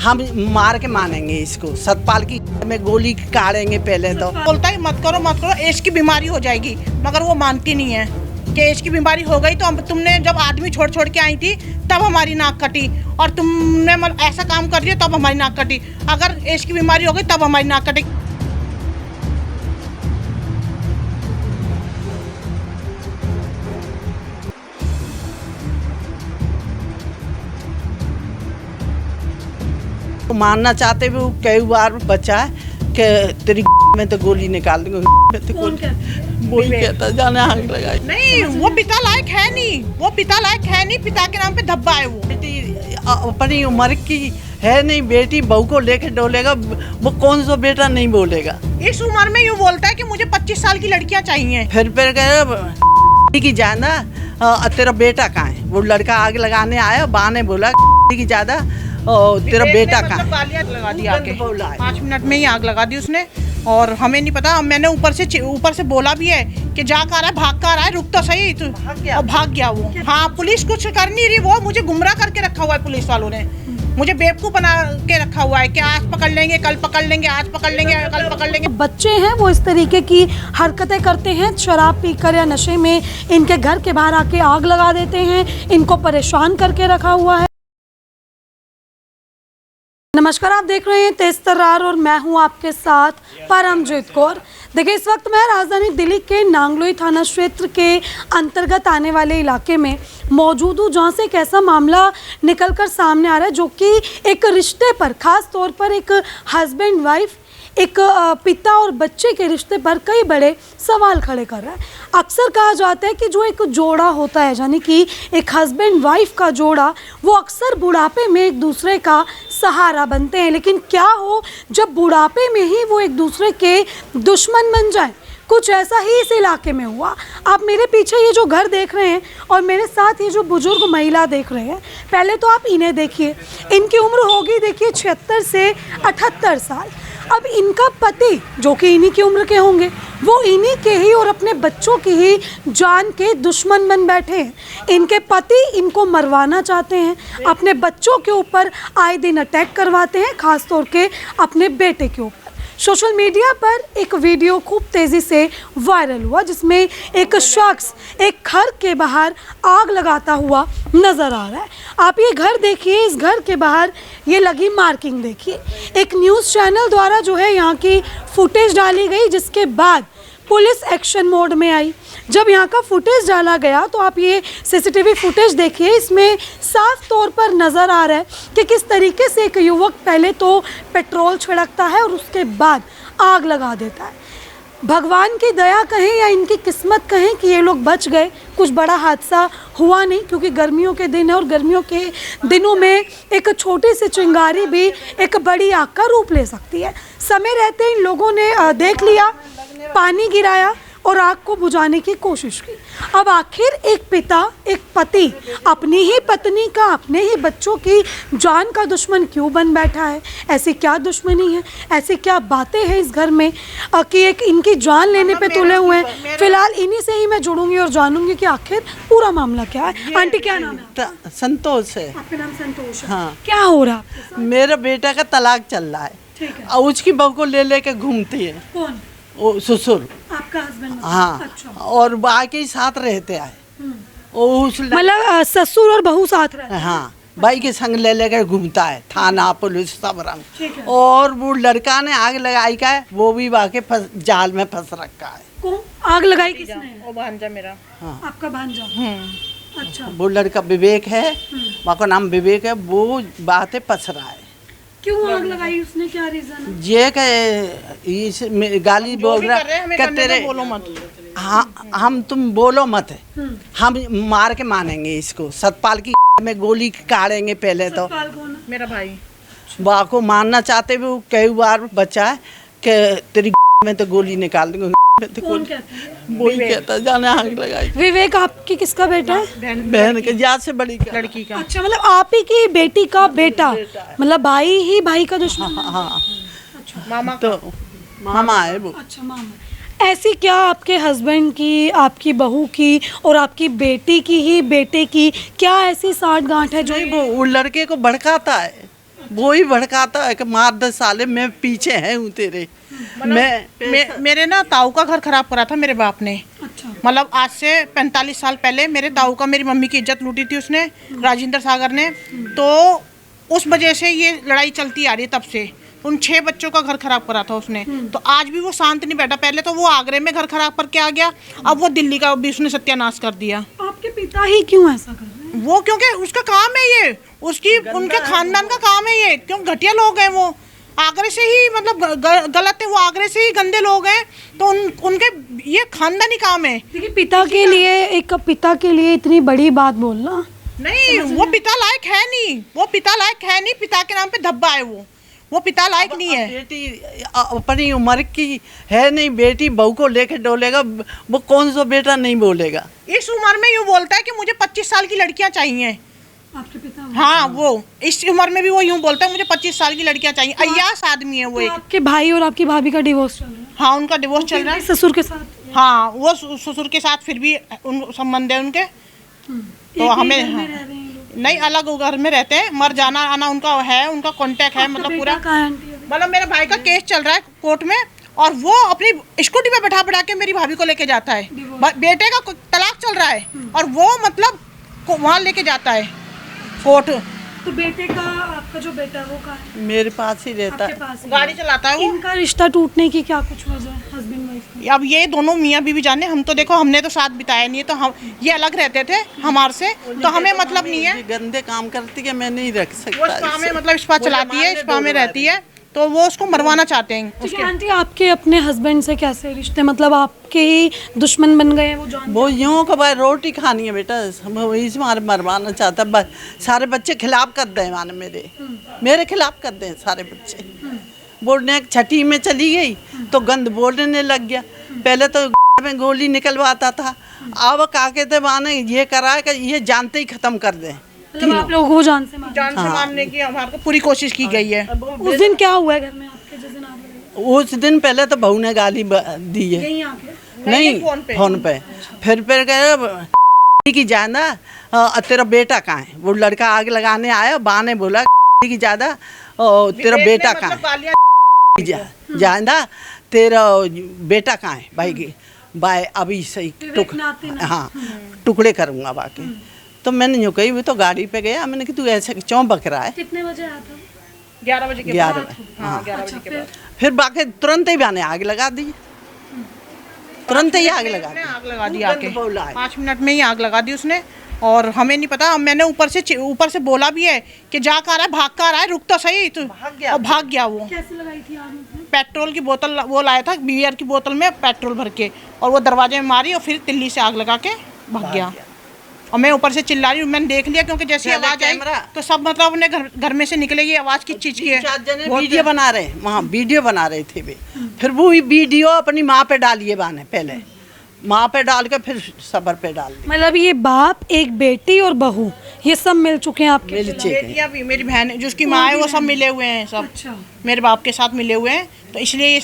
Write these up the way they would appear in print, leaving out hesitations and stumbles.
हम मार के मानेंगे इसको। सतपाल की में गोली काटेंगे पहले तो। बोलता है मत करो एड्स की बीमारी हो जाएगी, मगर वो मानती नहीं है कि एड्स की बीमारी हो गई तो तुमने जब आदमी छोड़ के आई थी तब हमारी नाक कटी, और तुमने ऐसा काम कर दिया तब हमारी नाक कटी। अगर एड्स की बीमारी हो गई तब हमारी नाक कटी। मारना चाहते हुए कई बार बचा है कि तेरी में तो गोली निकाल दूंगा। वही कहता जाने आग लगाई। नहीं, वो पिता लायक है नहीं, वो पिता लायक है नहीं, पिता के नाम पे धब्बा है वो। बेटी अपनी उम्र की है नहीं, बेटी बहू को लेके डोलेगा, वो कौन सा बेटा नहीं बोलेगा। इस उम्र में यूँ बोलता है कि मुझे 25 साल की लड़कियां चाहिए। फिर कहे की ज्यादा तेरा बेटा कहाँ है। वो लड़का आग लगाने आया, बा ने बोला की ज्यादा तेरा बेटा कहाँ है। लगा दिया आगे 5 मिनट में ही आग लगा दी उसने, और हमें नहीं पता। मैंने ऊपर से बोला भी है कि जा कर रहा है, भाग कर रहा है, रुक तो सही। तो भाग गया वो। हाँ, पुलिस कुछ कर नहीं रही, वो मुझे गुमराह करके रखा हुआ है। पुलिस वालों ने मुझे बेवकूफ बना के रखा हुआ है कि आज पकड़ लेंगे, कल पकड़ लेंगे, आज पकड़ लेंगे, कल पकड़ लेंगे। बच्चे हैं वो इस तरीके की हरकतें करते हैं, शराब पीकर या नशे में इनके घर के बाहर आके आग लगा देते हैं, इनको परेशान करके रखा हुआ है। नमस्कार, आप देख रहे हैं तेज तर्रार और मैं हूं आपके साथ परमजीत कौर। देखिए, इस वक्त मैं राजधानी दिल्ली के नांगलोई थाना क्षेत्र के अंतर्गत आने वाले इलाके में मौजूद हूँ, जहाँ से एक ऐसा मामला निकलकर सामने आ रहा है जो कि एक रिश्ते पर, खास तौर पर एक हस्बैंड वाइफ, एक पिता और बच्चे के रिश्ते पर कई बड़े सवाल खड़े कर रहा है। अक्सर कहा जाता है कि जो एक जोड़ा होता है, यानी कि एक हस्बैंड वाइफ का जोड़ा, वो अक्सर बुढ़ापे में एक दूसरे का सहारा बनते हैं। लेकिन क्या हो जब बुढ़ापे में ही वो एक दूसरे के दुश्मन बन जाए। कुछ ऐसा ही इस इलाके में हुआ। आप मेरे पीछे ये जो घर देख रहे हैं और मेरे साथ ये जो बुजुर्ग महिला देख रहे हैं, पहले तो आप इन्हें देखिए। इनकी उम्र होगी देखिए 76 से 78 साल। अब इनका पति, जो कि इन्हीं की उम्र के होंगे, वो इन्हीं के ही और अपने बच्चों की ही जान के दुश्मन बन बैठे हैं। इनके पति इनको मरवाना चाहते हैं, अपने बच्चों के ऊपर आए दिन अटैक करवाते हैं, खास तौर के अपने बेटे के ऊपर। सोशल मीडिया पर एक वीडियो खूब तेज़ी से वायरल हुआ, जिसमें एक शख्स एक घर के बाहर आग लगाता हुआ नज़र आ रहा है। आप ये घर देखिए, इस घर के बाहर ये लगी मार्किंग देखिए। एक न्यूज़ चैनल द्वारा जो है यहाँ की फुटेज डाली गई, जिसके बाद पुलिस एक्शन मोड में आई। जब यहाँ का फुटेज डाला गया तो आप ये सीसीटीवी फुटेज देखिए, इसमें साफ तौर पर नज़र आ रहा है कि किस तरीके से एक युवक पहले तो पेट्रोल छिड़कता है और उसके बाद आग लगा देता है। भगवान की दया कहें या इनकी किस्मत कहें कि ये लोग बच गए, कुछ बड़ा हादसा हुआ नहीं, क्योंकि गर्मियों के दिन है और गर्मियों के दिनों में एक छोटी सी चिंगारी भी एक बड़ी आग का रूप ले सकती है। समय रहते इन लोगों ने देख लिया, पानी गिराया और आग को बुझाने की कोशिश की। अब आखिर एक पिता, एक पति अपनी ही पत्नी का, अपने ही बच्चों की जान का दुश्मन क्यों बन बैठा है? ऐसी क्या दुश्मनी है, ऐसी क्या बातें हैं इस घर में कि एक इनकी जान लेने पे तुले हुए हैं? फिलहाल इन्हीं से ही मैं जुड़ूंगी और जानूंगी कि आखिर पूरा मामला क्या है। आंटी, क्या नाम है? संतोष है। आपका नाम संतोष है? हाँ। क्या हो रहा है? मेरा बेटा का तलाक चल रहा है। ठीक है। और उसकी बहू को ले लेके घूमती है। कौन? वो ससुर। आपका हस्बैंड? हाँ। अच्छा। और बाकी ही साथ रहते आए। मतलब ससुर और बहू साथ रहते हैं? हाँ, भाई के संग ले लेकर घूमता है, थाना पुलिस सब रंग। ठीक है। और वो लड़का ने आग लगाई का है, वो भी वाके जाल में फंस रखा है। कौन आग लगाई? किसने? वो भांजा मेरा। हाँ। आपका भांजा? अच्छा। वो लड़का विवेक है, वहाँ का नाम विवेक है, वो बातें फंस रहा है। क्यों आग लगाई उसने, क्या रीजन है? ये के गाली बोल रहा है तेरे, बोलो मत। हाँ, हम तुम बोलो मत, हम मार के मानेंगे इसको। सतपाल की में गोली काटेंगे पहले तो। सतपाल कौन है? मेरा भाई। वाह को मारना चाहते हुए कई बार बचा है कि तेरी में तो गोली निकाल दूंगा। कौन कहता है? वही कहता जाने आग लगाई। विवेक आपकी किसका बेटा है? बहन के याद से बड़ी का। लड़की का। अच्छा, मतलब आप ही की बेटी का बेटा, मतलब भाई ही भाई का दुश्मन? हाँ, अच्छा। मामा तो मामा है वो। अच्छा, मामा। ऐसी क्या आपके हस्बैंड की, आपकी बहू की और आपकी बेटी की ही बेटे की क्या ऐसी साठ गांठ है जो वो लड़के को भड़काता है। वो ही भड़काता है कि मार दे साले, मैं पीछे है हूँ तेरे। मेरे ना ताऊ का घर खराब करा था मेरे बाप ने। अच्छा। मतलब आज से 45 साल पहले मेरे ताऊ का, मेरी मम्मी की इज्जत लूटी थी उसने, राजेंद्र सागर ने। तो उस वजह से ये लड़ाई चलती आ रही है तब से। उन 6 बच्चों का घर खराब करा था उसने। तो आज भी वो शांत नहीं बैठा। पहले तो वो आगरे में घर खराब करके आ गया, अब वो दिल्ली का भी उसने सत्यानाश कर दिया। आपके पिता ही क्यों ऐसा कर रहे हैं? वो क्योंकि उसका काम है ये, उसकी उनके खानदान का काम है ये। क्यों घटिया लोग हैं वो, आगरे से ही मतलब गलत है वो, आगरे से ही गंदे लोग हैं। तो उनके ये खानदानी काम है। देखिए पिता के लिए इतनी बड़ी बात बोलना नहीं, वो पिता लायक है नहीं, वो पिता लायक है नहीं। पिता के नाम पे धब्बा है वो पिता लायक नहीं है। बेटी अपनी उम्र की है नहीं, बेटी बहू को लेके डोलेगा, वो कौन सा बेटा नहीं बोलेगा। इस उम्र में यूँ बोलता है कि मुझे 25 साल की लड़कियां चाहिए। आपके पिता? हाँ, वो इस उम्र में भी वो यूँ बोलता है मुझे 25 साल की लड़कियां चाहिए। अय्यास आदमी है वो एक। आपके भाई और आपकी भाभी का डिवोर्स चल रहा है? हाँ, उनका डिवोर्स चल रहा है ससुर के साथ? हाँ, वो ससुर के साथ फिर भी उन संबंध है उनके। तो हमें नहीं, अलग घर में रहते हैं, मर जाना आना उनका है, उनका कांटेक्ट है मतलब पूरा। मतलब मेरे भाई का केस चल रहा है कोर्ट में, और वो अपनी स्कूटी पे बैठा के मेरी भाभी को लेके जाता है। बेटे का तलाक चल रहा है और वो मतलब वहाँ लेके जाता है कोर्ट। तो बेटे का, आपका जो बेटा है वो कहाँ है? मेरे पास ही रहता है, गाड़ी चलाता है वो। इनका रिश्ता टूटने की क्या कुछ वजह है, हस्बैंड वाइफ की? अब ये दोनों मियाँ बीवी जाने, हम तो देखो हमने तो साथ बिताया नहीं है, तो हम ये अलग रहते थे हमारे से, तो हमें मतलब नहीं है। गंदे काम करती है, मैं नहीं रख सकता। वो स्पा में मतलब स्पा चलाती है, स्पा में रहती है, तो वो उसको मरवाना चाहते हैं उसके। आंटी आपके अपने हस्बैंड से कैसे रिश्ते, मतलब आपके ही दुश्मन बन गए वो जान? वो यूँ कि भाई रोटी खानी है बेटा, इस मारे मरवाना चाहता है। सारे बच्चे खिलाफ कर दे माने, मेरे खिलाफ कर दे सारे बच्चे। बोलने 6ठी में चली गई तो गंद बोलने लग गया। पहले तो में गोली निकलवाता था, अब काके थे माने ये करा कि ये जानते ही खत्म कर दें। मतलब आप लोगों को जान से मारने की हमारे को पूरी कोशिश की गई है। उस दिन क्या हुआ है घर में आपके, जिस दिन आप गए? उस दिन पहले तो बहू ने गाली दी है। यहीं आके? नहीं, फोन पे। फिर गए की जाना, तेरा बेटा कहाँ है? वो लड़का आग लगाने आया, बा ने बोला की ज्यादा तेरा बेटा कहाँ है? जाना तेरा बेटा कहाँ है? भाई की भाई अभी सही हाँ टुकड़े करूँगा बाकी। तो मैंने यूँ कही, वो तो गाड़ी पे गया, मैंने कि तू ऐसे क्यों बक रहा है? कितने बजे आया था? 11 बजे के बाद। 11 बजे, हाँ 11 बजे के बाद। फिर बाकी तुरंत ही मैंने आग लगा दी, तुरंत ही आग लगा दी आके। 5 मिनट में ही आग लगा दी उसने, और हमें नहीं पता। मैंने ऊपर से बोला भी है कि जा कर रहा है, भाग कर रहा है, रुक तो सही। तो भाग गया वो। कैसे लगाई थी आग उसने? पेट्रोल की बोतल वो लाया था, बियर की बोतल में पेट्रोल भर के, और वो दरवाजे में मारी और फिर तिल्ली से आग लगा के भाग गया। और मैं ऊपर से चिल्ला रही हूँ, मैंने देख लिया क्योंकि जैसी आवाज आई तो सब मतलब अपने घर में से निकलेगी आवाज किस चीज की है। वीडियो बना रहे, वहाँ वीडियो बना रहे थे वे। फिर वो वीडियो अपनी माँ पे डालिए बाने, पहले माँ पे डाल के फिर सबर पे डाल। मतलब ये बाप, एक बेटी और बहू, ये सब मिल चुके हैं आपके? बेटियां भी, मेरी बहन जो उसकी माँ है वो सब मिले हुए हैं, सब अच्छा। मेरे बाप के साथ मिले हुए हैं। तो इसलिए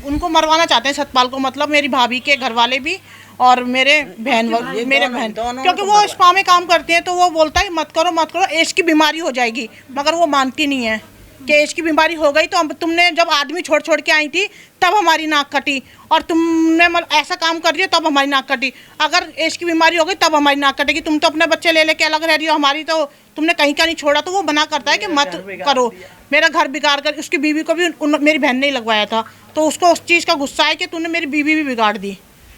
उनको मरवाना चाहते हैं सतपाल को, मतलब मेरी भाभी के घर वाले भी और मेरे बहन, क्योंकि वो स्पा में काम करते हैं। तो वो बोलता है मत करो, एड्स की बीमारी हो जाएगी, मगर वो मानती नहीं है कि एड्स की बीमारी हो गई तो तुमने जब आदमी छोड़ के आई थी तब हमारी नाक कटी, और तुमने ऐसा काम कर रही हो तब हमारी नाक कटी। अगर एड्स की बीमारी हो गई तब हमारी नाक कटेगी। तुम तो अपने बच्चे ले लेके अलग रह रही हो, हमारी तो तुमने कहीं का नहीं छोड़ा। तो वो मना करता है कि मत करो, मेरा घर बिगाड़ कर। उसकी बीवी को भी मेरी बहन ने लगवाया था, तो उसको उस चीज़ का गुस्सा है कि तूने मेरी बीवी भी बिगाड़ दी।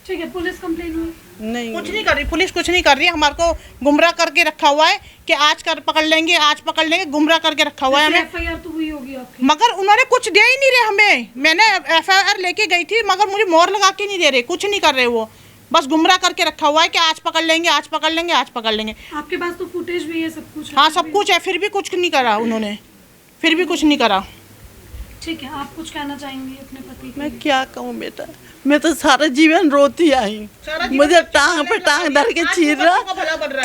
ठीक है, पुलिस कंप्लेन हुई? नहीं, कुछ नहीं कर रही पुलिस, कुछ नहीं कर रही। हमारे को गुमराह करके रखा हुआ है कि आज पकड़ लेंगे, आज पकड़ लेंगे, गुमराह करके रखा हुआ है हमें। एफआईआर तो हुई होगी आपकी? मगर उन्होंने कुछ दे ही नहीं रहे हमें। मैंने एफआईआर लेके गई थी मगर मुझे मोहर लगा के नहीं दे रहे, कुछ नहीं कर रहे वो, बस गुमराह करके रखा हुआ है कि आज पकड़ लेंगे, आज पकड़ लेंगे, आज पकड़ लेंगे। आपके पास तो फुटेज भी है, सब कुछ है? हाँ सब कुछ है, फिर भी कुछ नहीं करा उन्होंने, फिर भी कुछ नहीं करा। ठीक है, आप कुछ कहना चाहेंगे अपने पति को? मैं क्या कहूँ बेटा, मैं तो सारा जीवन रोती आई, मुझे टांग पे टांग धर के चीर रहा,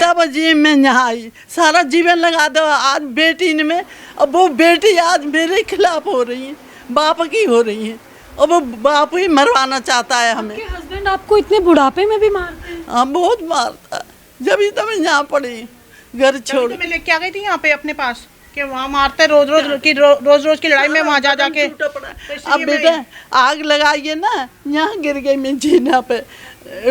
तब जी मैं यहाँ आई। सारा जीवन लगा दो आज बेटी ने में, अब वो बेटी आज मेरे खिलाफ हो रही है, बाप की हो रही है, और वो बाप ही मरवाना चाहता है हमें। आपके हस्बैंड आपको इतने बुढ़ापे में भी मारते हैं? हाँ बहुत मारता, जब ही तो मैं यहाँ पड़ी, घर छोड़। मैं लेके आ गई थी यहाँ पे अपने पास, कि वहाँ मारते रोज की लड़ाई में वहाँ जा जाके। अब बेटा आग लगाइए ना, यहाँ गिर गई मैं जीना पे,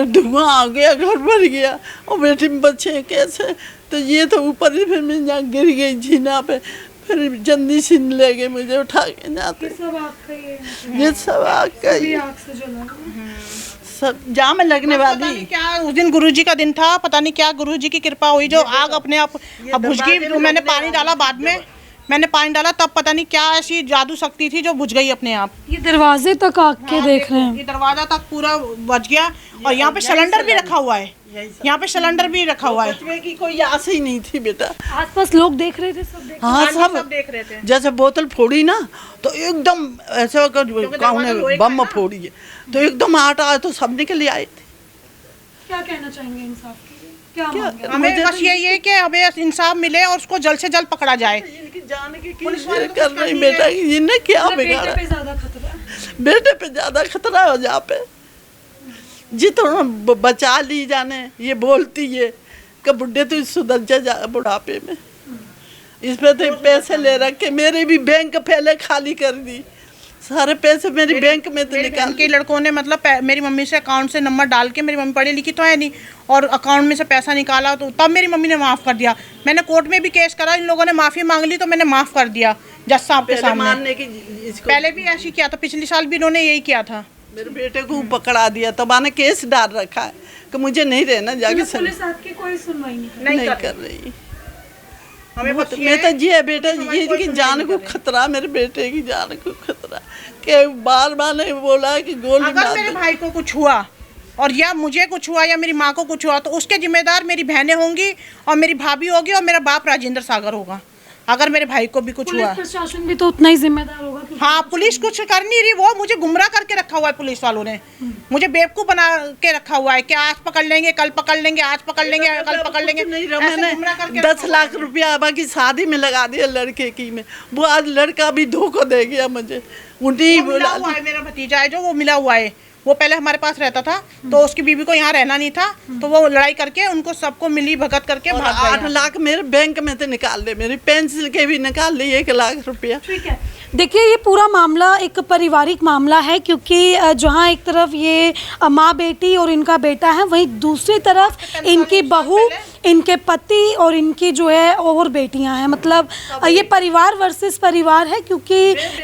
धुआं आ गया, घर भर गया, और बेटे बच्चे कैसे, तो ये तो ऊपर ही, फिर मैं यहाँ गिर गई जीना पे, फिर जल्दी से ले गए मुझे उठा के जाते। ये सब आग का ही सब जाम लगने वाली। क्या उस दिन गुरुजी का दिन था, पता नहीं क्या गुरुजी की कृपा हुई जो आग अपने आप बुझ गई। मैंने पानी डाला, बाद में मैंने पानी डाला, तब पता नहीं क्या ऐसी जादू शक्ति थी जो बुझ गई अपने आप। ये दरवाजे तक आग के देख रहे हैं, ये दरवाजा तक पूरा बच गया। और यहाँ पे सिलेंडर भी रखा हुआ है, यहाँ पे सिलेंडर भी रखा हुआ है। बचने की कोई आस ही नहीं थी बेटा। आसपास लोग देख रहे थे, सब देख हाँ सब देख रहे थे। जैसे बोतल फोड़ी ना तो एकदम ऐसे बम फोड़ी है तो एकदम आटा आए तो सब निकल आए थे। क्या कहना चाहेंगे इंसाफ के लिए? क्या मांग है? हमें बस यही है कि हमें इंसाफ मिले और उसको जल्द से जल्द पकड़ा जाए। इनकी जान की कर रही बेटा, इन्हें क्या बिगाड़ा? बेटे पे ज्यादा खतरा है। बेटे पे ज्यादा खतरा हो जा पे, जितना बचा ली जाने। ये बोलती है कि बुढ़े तो सुधर जा बुढ़ापे में, इस पे तो पैसे ले रखे, मेरे भी बैंक पहले खाली कर दी, सारे पैसे मेरी बैंक में तो निकाल के लड़कों ने मतलब मेरी मम्मी से अकाउंट से नंबर डाल के, मेरी मम्मी पढ़ी लिखी तो है नहीं, और अकाउंट में से पैसा निकाला, तो तब मेरी मम्मी ने माफ़ कर दिया। मैंने कोर्ट में भी केस करा, इन लोगों ने माफ़ी मांग ली तो मैंने माफ़ कर दिया जज साहब के सामने। पहले भी ऐसे किया था, पिछले साल भी इन्होंने यही किया था। मेरे बेटे को पकड़ा दिया, तब आने केस डाल रखा है कि मुझे नहीं रहना जाके। पुलिस आपकी कोई सुनवाई नहीं कर रही। मैं तो ये बेटा, ये इनकी जान को खतरा, मेरे बेटे की जान को खतरा, कि बार बार नहीं बोला कि गोली मार। अगर मेरे भाई को कुछ हुआ और या मुझे कुछ हुआ या मेरी माँ को कुछ हुआ तो उसके जिम्मेदार मेरी बहनें होंगी और मेरी भाभी होगी और मेरा बाप राजेंद्र सागर होगा। अगर मेरे भाई को भी कुछ हुआ, प्रशासन भी तो उतना ही जिम्मेदार होगा। हाँ, पुलिस कुछ कर नहीं रही, वो मुझे गुमराह करके रखा हुआ है पुलिस वालों ने, मुझे बेवकूफ बना के रखा हुआ है कि आज पकड़ लेंगे, कल पकड़ लेंगे, आज पकड़ लेंगे, कल पकड़ लेंगे। मैंने 10 लाख रुपया अबा की शादी में लगा दिया लड़के की में, वो आज लड़का भी धोखा दे गया मुझे। उन्हीं मिला हुआ है, मेरा भतीजा है जो वो मिला हुआ है, वो पहले हमारे पास रहता था तो उसकी बीवी को यहाँ रहना नहीं था, तो वो लड़ाई करके उनको सबको मिली भगत करके भाग गया। 8 लाख मेरे बैंक में तो निकाल ले, मेरी पेंसिल के भी निकाल ली 1 लाख रुपया। ठीक है, देखिए ये पूरा मामला एक पारिवारिक मामला है, क्योंकि जहां एक तरफ ये माँ बेटी और इनका बेटा है, वहीं दूसरी तरफ इनकी बहू, इनके पति और इनकी जो है और बेटियां हैं। मतलब ये परिवार वर्सेस परिवार है, क्योंकि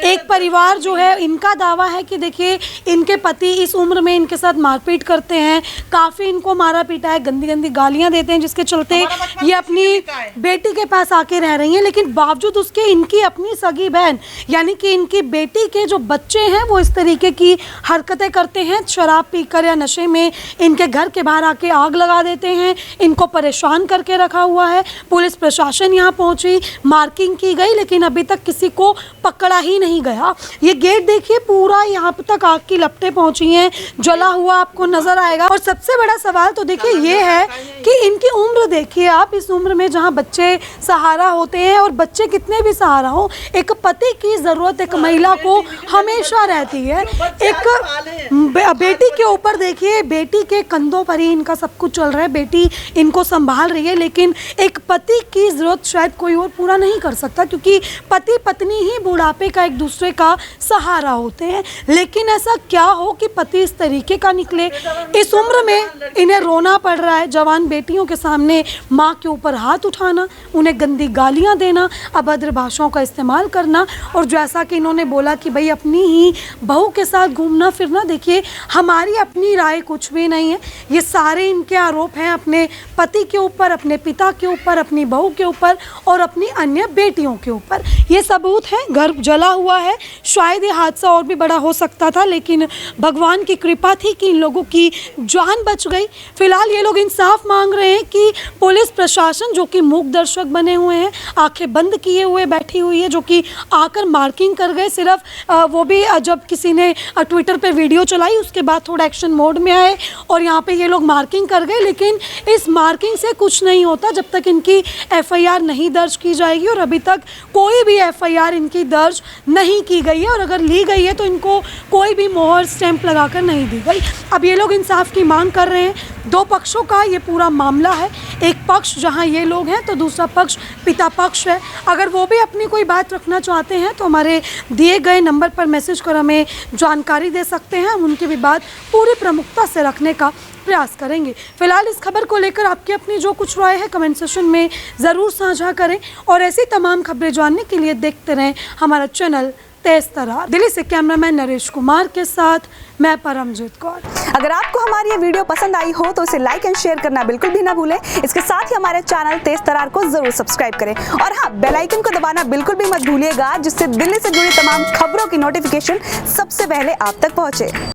एक परिवार जो है, इनका दावा है कि देखिए इनके पति इस उम्र में इनके साथ मारपीट करते हैं, काफ़ी इनको मारा पीटा है, गंदी गंदी गालियां देते हैं, जिसके चलते ये अपनी बेटी के पास आके रह रही हैं। लेकिन बावजूद उसके इनकी अपनी सगी बहन यानी कि इनकी बेटी के जो बच्चे हैं वो इस तरीके की हरकतें करते हैं, शराब पीकर या नशे में इनके घर के बाहर आके आग लगा देते हैं, इनको परेशान करके रखा हुआ है। पुलिस प्रशासन यहाँ पहुंची, मार्किंग की गई, लेकिन अभी तक किसी को पकड़ा ही नहीं गया। ये गेट देखिए, पूरा यहाँ तक आग की लपटें पहुंची हैं, जला हुआ आपको नजर आएगा। और सबसे बड़ा सवाल तो देखिए ये है कि इनकी उम्र देखिए आप, इस उम्र में जहाँ बच्चे सहारा होते हैं, और बच्चे कितने भी सहारा हो, एक पति की जरूरत एक महिला को हमेशा रहती है। एक बेटी के ऊपर देखिए, बेटी के कंधों पर ही इनका सब कुछ चल रहा है, बेटी इनको संभाल रही है, लेकिन एक पति की जरूरत शायद कोई और पूरा नहीं कर सकता, क्योंकि पति पत्नी ही बुढ़ापे का एक दूसरे का सहारा होते हैं। लेकिन ऐसा क्या हो कि पति इस तरीके का निकले, इस उम्र में इन्हें रोना पड़ रहा है, जवान बेटियों के सामने माँ के ऊपर हाथ उठाना, उन्हें गंदी गालियाँ देना, अभद्र भाषाओं का इस्तेमाल करना, और जैसा कि इन्होंने बोला कि भाई अपनी ही बहू के साथ घूमना फिरना। देखिए हमारी अपनी राय कुछ भी नहीं है, ये सारे इनके आरोप हैं अपने पति के ऊपर, अपने पिता के ऊपर, अपनी बहू के ऊपर और अपनी अन्य बेटियों के ऊपर। ये सबूत है, घर जला हुआ है, शायद ये हादसा और भी बड़ा हो सकता था, लेकिन भगवान की कृपा थी कि इन लोगों की जान बच गई। फिलहाल ये लोग इंसाफ मांग रहे हैं कि पुलिस प्रशासन जो कि मूक दर्शक बने हुए हैं, आंखें बंद किए हुए बैठी हुई है, जो कि आकर मार्किंग कर गए, सिर्फ वो भी जब किसी ने ट्विटर पे वीडियो चलाई उसके बाद थोड़ा एक्शन मोड में आए और यहाँ पे ये लोग मार्किंग कर गए। लेकिन इस मार्किंग से कुछ नहीं होता जब तक इनकी एफआईआर नहीं दर्ज की जाएगी, और अभी तक कोई भी एफआईआर इनकी दर्ज नहीं की गई है, और अगर ली गई है तो इनको कोई भी मोहर स्टैंप लगाकर नहीं दी गई। अब ये लोग इंसाफ की मांग कर रहे हैं। दो पक्षों का ये पूरा मामला है, एक पक्ष जहां ये लोग हैं तो दूसरा पक्ष पिता पक्ष है। अगर वो भी अपनी कोई बात रखना चाहते हैं तो हमारे दिए गए नंबर पर मैसेज कर हमें जानकारी दे सकते हैं। हम उनकी भी बात पूरी प्रमुखता से रखने का प्रयास करेंगे। फिलहाल इस खबर को लेकर आपकी अपनी जो कुछ राय है कमेंट सेक्शन में ज़रूर साझा करें और ऐसी तमाम खबरें जानने के लिए देखते रहें हमारा चैनल तेज तरार। दिल्ली से कैमरामैन नरेश कुमार के साथ मैं परमजीत कौर। अगर आपको हमारी ये वीडियो पसंद आई हो तो इसे लाइक एंड शेयर करना बिल्कुल भी ना भूलें। इसके साथ ही हमारे चैनल तेज तरार को जरूर सब्सक्राइब करें और हाँ, बेल आइकन को दबाना बिल्कुल भी मत भूलिएगा, जिससे दिल्ली से जुड़ी तमाम खबरों की नोटिफिकेशन सबसे पहले आप तक पहुंचे।